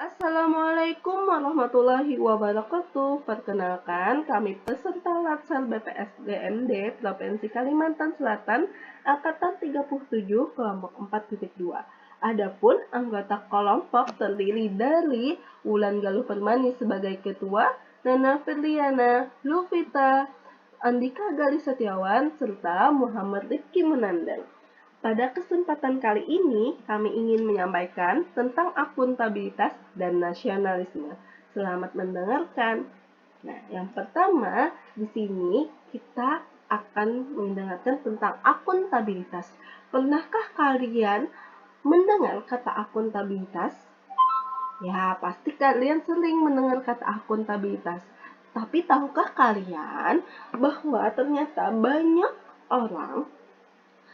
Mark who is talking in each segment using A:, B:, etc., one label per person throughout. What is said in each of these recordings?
A: Assalamualaikum warahmatullahi wabarakatuh. Perkenalkan, kami peserta Latsar BPSDMD Provinsi Kalimantan Selatan Angkatan 37 kelompok 4.2. Adapun anggota kelompok terdiri dari Wulan Galuh Permani sebagai ketua, Nana Firliana, Luvita, Andika Gali Setiawan, serta Muhammad Rifki Menandang. Pada kesempatan kali ini, kami ingin menyampaikan tentang akuntabilitas dan nasionalisme. Selamat mendengarkan. Nah, yang pertama, di sini kita akan mendengarkan tentang akuntabilitas. Pernahkah kalian mendengar kata akuntabilitas? Ya, pasti kalian sering mendengar kata akuntabilitas. Tapi tahukah kalian bahwa ternyata banyak orang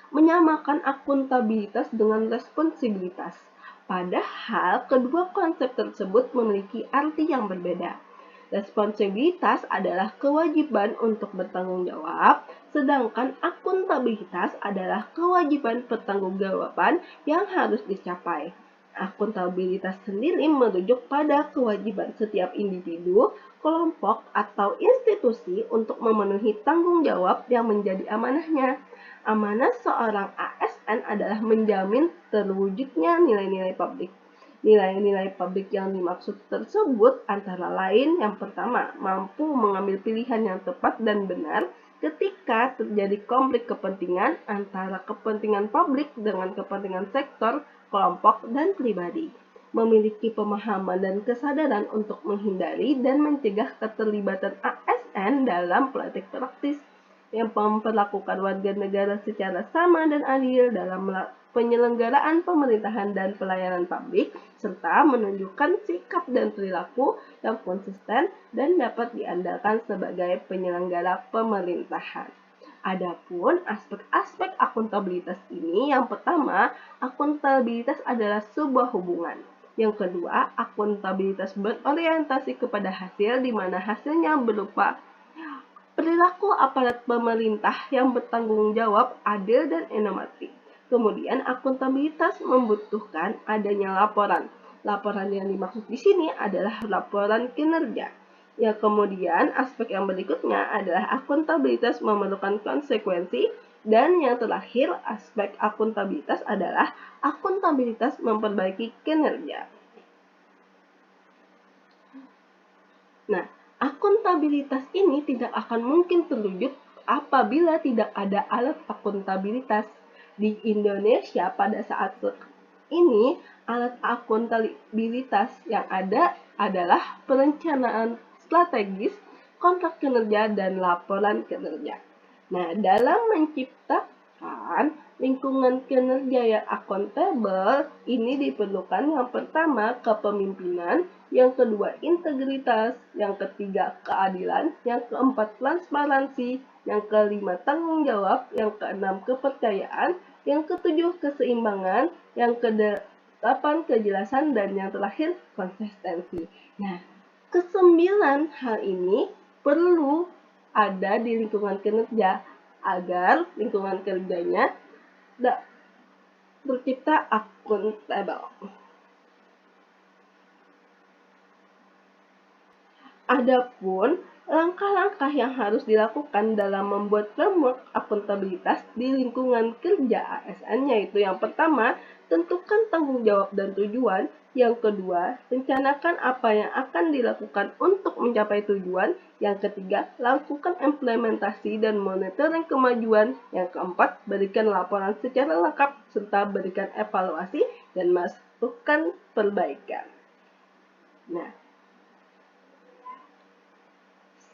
A: menyamakan akuntabilitas dengan responsibilitas. Padahal kedua konsep tersebut memiliki arti yang berbeda. Responsibilitas adalah kewajiban untuk bertanggung jawab, sedangkan akuntabilitas adalah kewajiban pertanggungjawaban yang harus dicapai. Akuntabilitas sendiri merujuk pada kewajiban setiap individu, kelompok, atau institusi untuk memenuhi tanggung jawab yang menjadi amanahnya. Amanah seorang ASN adalah menjamin terwujudnya nilai-nilai publik. Nilai-nilai publik yang dimaksud tersebut antara lain yang pertama, mampu mengambil pilihan yang tepat dan benar ketika terjadi konflik kepentingan antara kepentingan publik dengan kepentingan sektor, kelompok, dan pribadi. Memiliki pemahaman dan kesadaran untuk menghindari dan mencegah keterlibatan ASN dalam politik praktis yang memperlakukan warga negara secara sama dan adil dalam penyelenggaraan pemerintahan dan pelayanan publik, serta menunjukkan sikap dan perilaku yang konsisten dan dapat diandalkan sebagai penyelenggara pemerintahan. Adapun aspek-aspek akuntabilitas ini, yang pertama, akuntabilitas adalah sebuah hubungan. Yang kedua, akuntabilitas berorientasi kepada hasil di mana hasilnya berupa perilaku aparat pemerintah yang bertanggung jawab, adil, dan inovatif. Kemudian, akuntabilitas membutuhkan adanya laporan. Laporan yang dimaksud di sini adalah laporan kinerja. Ya, kemudian aspek yang berikutnya adalah akuntabilitas memerlukan konsekuensi, dan yang terakhir aspek akuntabilitas adalah akuntabilitas memperbaiki kinerja. Nah, akuntabilitas ini tidak akan mungkin terwujud apabila tidak ada alat akuntabilitas. Di Indonesia pada saat ini, alat akuntabilitas yang ada adalah perencanaan strategis, kontrak kinerja, dan laporan kinerja. Nah, dalam menciptakan lingkungan kinerja yang akuntabel, ini diperlukan yang pertama kepemimpinan, yang kedua integritas, yang ketiga keadilan, yang keempat transparansi, yang kelima tanggung jawab, yang keenam kepercayaan, yang ketujuh keseimbangan, yang kedelapan kejelasan, dan yang terakhir konsistensi. Nah, kesembilan hal ini perlu ada di lingkungan kinerja agar lingkungan kerjanya tercipta akuntabel. Adapun langkah-langkah yang harus dilakukan dalam membuat framework akuntabilitas di lingkungan kerja ASN, yaitu yang pertama, tentukan tanggung jawab dan tujuan. Yang kedua, rencanakan apa yang akan dilakukan untuk mencapai tujuan. Yang ketiga, lakukan implementasi dan monitoring kemajuan. Yang keempat, berikan laporan secara lengkap serta berikan evaluasi dan masukan perbaikan. Nah,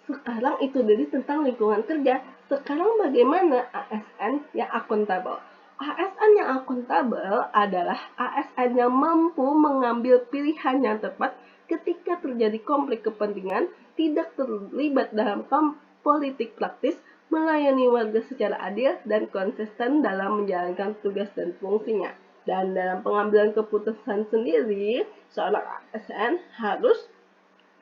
A: sekarang itu dari tentang lingkungan kerja. Sekarang bagaimana ASN yang akuntabel? ASN yang akuntabel adalah ASN yang mampu mengambil pilihan yang tepat ketika terjadi konflik kepentingan, tidak terlibat dalam politik praktis, melayani warga secara adil, dan konsisten dalam menjalankan tugas dan fungsinya. Dan dalam pengambilan keputusan sendiri, seorang ASN harus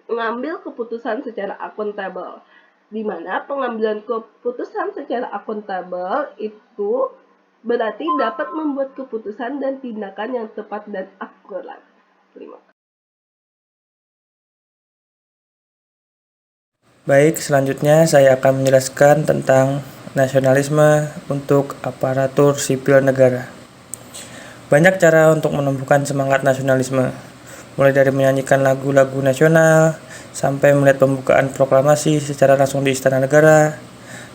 A: mengambil keputusan secara akuntabel, di mana pengambilan keputusan secara akuntabel itu berarti dapat membuat keputusan dan tindakan yang tepat dan akurat. Terima kasih.
B: Baik, selanjutnya saya akan menjelaskan tentang nasionalisme untuk aparatur sipil negara. Banyak cara untuk menumbuhkan semangat nasionalisme, mulai dari menyanyikan lagu-lagu nasional, sampai melihat pembukaan proklamasi secara langsung di Istana Negara.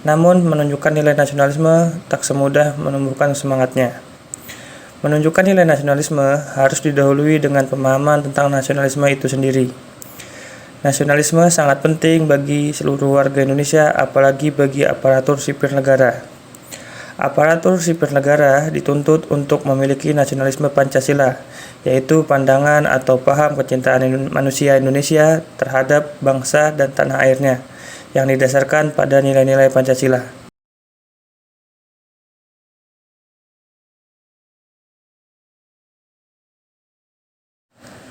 B: Namun, menunjukkan nilai nasionalisme tak semudah menumbuhkan semangatnya. Menunjukkan nilai nasionalisme harus didahului dengan pemahaman tentang nasionalisme itu sendiri. Nasionalisme sangat penting bagi seluruh warga Indonesia, apalagi bagi aparatur sipil negara. Aparatur sipil negara dituntut untuk memiliki nasionalisme Pancasila, yaitu pandangan atau paham kecintaan manusia Indonesia terhadap bangsa dan tanah airnya, yang didasarkan pada nilai-nilai Pancasila.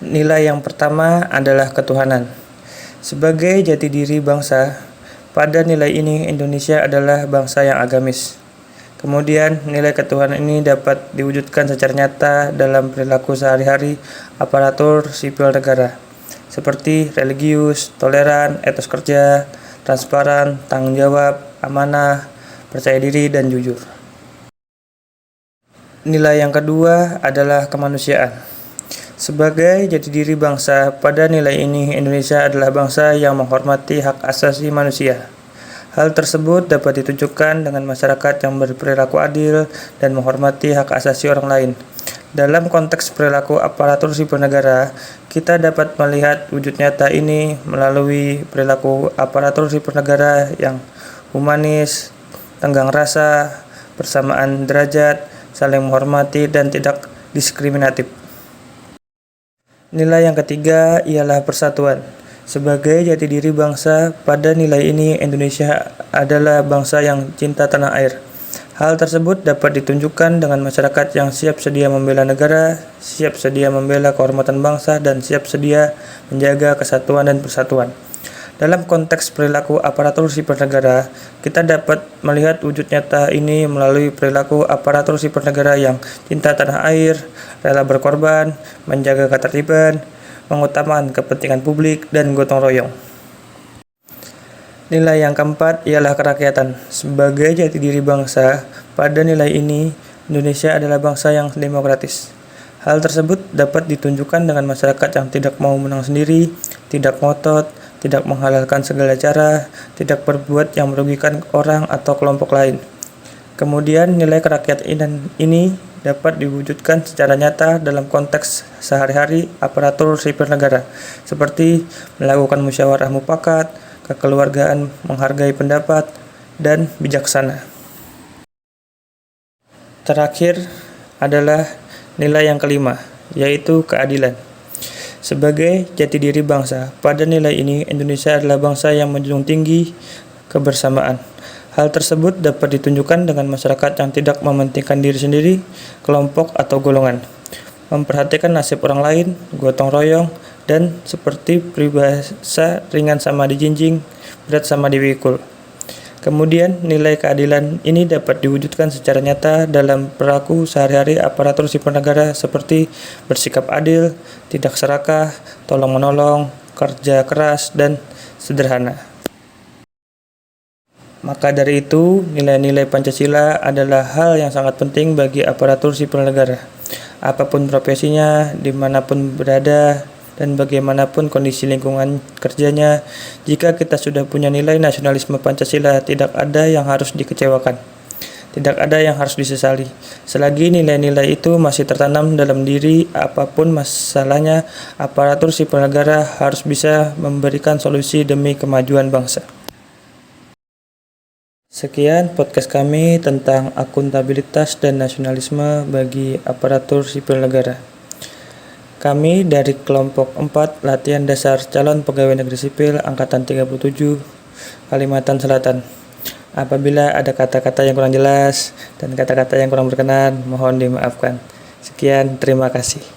B: Nilai yang pertama adalah ketuhanan. Sebagai jati diri bangsa, pada nilai ini Indonesia adalah bangsa yang agamis. Kemudian, nilai ketuhanan ini dapat diwujudkan secara nyata dalam perilaku sehari-hari aparatur sipil negara, seperti religius, toleran, etos kerja, transparan, tanggung jawab, amanah, percaya diri, dan jujur. Nilai yang kedua adalah kemanusiaan. Sebagai jati diri bangsa, pada nilai ini Indonesia adalah bangsa yang menghormati hak asasi manusia. Hal tersebut dapat ditunjukkan dengan masyarakat yang berperilaku adil dan menghormati hak asasi orang lain. Dalam konteks perilaku aparatur sipil negara, kita dapat melihat wujud nyata ini melalui perilaku aparatur sipil negara yang humanis, tenggang rasa, persamaan derajat, saling menghormati, dan tidak diskriminatif. Nilai yang ketiga ialah persatuan. Sebagai jati diri bangsa, pada nilai ini Indonesia adalah bangsa yang cinta tanah air. Hal tersebut dapat ditunjukkan dengan masyarakat yang siap sedia membela negara, siap sedia membela kehormatan bangsa, dan siap sedia menjaga kesatuan dan persatuan. Dalam konteks perilaku aparatur sipil negara, kita dapat melihat wujud nyata ini melalui perilaku aparatur sipil negara yang cinta tanah air, rela berkorban, menjaga ketertiban, mengutamakan kepentingan publik, dan gotong royong. Nilai yang keempat ialah kerakyatan. Sebagai jati diri bangsa, pada nilai ini Indonesia adalah bangsa yang demokratis. Hal tersebut dapat ditunjukkan dengan masyarakat yang tidak mau menang sendiri, tidak ngotot, tidak menghalalkan segala cara, tidak berbuat yang merugikan orang atau kelompok lain. Kemudian nilai kerakyatan ini dapat diwujudkan secara nyata dalam konteks sehari-hari aparatur sipil negara, seperti melakukan musyawarah mufakat, kekeluargaan, menghargai pendapat, dan bijaksana. Terakhir adalah nilai yang kelima, yaitu keadilan. Sebagai jati diri bangsa, pada nilai ini Indonesia adalah bangsa yang menjunjung tinggi kebersamaan. Hal tersebut dapat ditunjukkan dengan masyarakat yang tidak mementingkan diri sendiri, kelompok, atau golongan, memperhatikan nasib orang lain, gotong royong, dan seperti peribahasa ringan sama dijinjing, berat sama dipikul. Kemudian, nilai keadilan ini dapat diwujudkan secara nyata dalam perilaku sehari-hari aparatur sipil negara seperti bersikap adil, tidak serakah, tolong-menolong, kerja keras, dan sederhana. Maka dari itu, nilai-nilai Pancasila adalah hal yang sangat penting bagi aparatur sipil negara. Apapun profesinya, dimanapun berada, dan bagaimanapun kondisi lingkungan kerjanya, jika kita sudah punya nilai nasionalisme Pancasila, tidak ada yang harus dikecewakan, tidak ada yang harus disesali. Selagi nilai-nilai itu masih tertanam dalam diri, apapun masalahnya, aparatur sipil negara harus bisa memberikan solusi demi kemajuan bangsa. Sekian podcast kami tentang akuntabilitas dan nasionalisme bagi aparatur sipil negara. Kami dari kelompok 4 latihan dasar calon pegawai negeri sipil angkatan 37 Kalimantan Selatan. Apabila ada kata-kata yang kurang jelas dan kata-kata yang kurang berkenan, mohon dimaafkan. Sekian, terima kasih.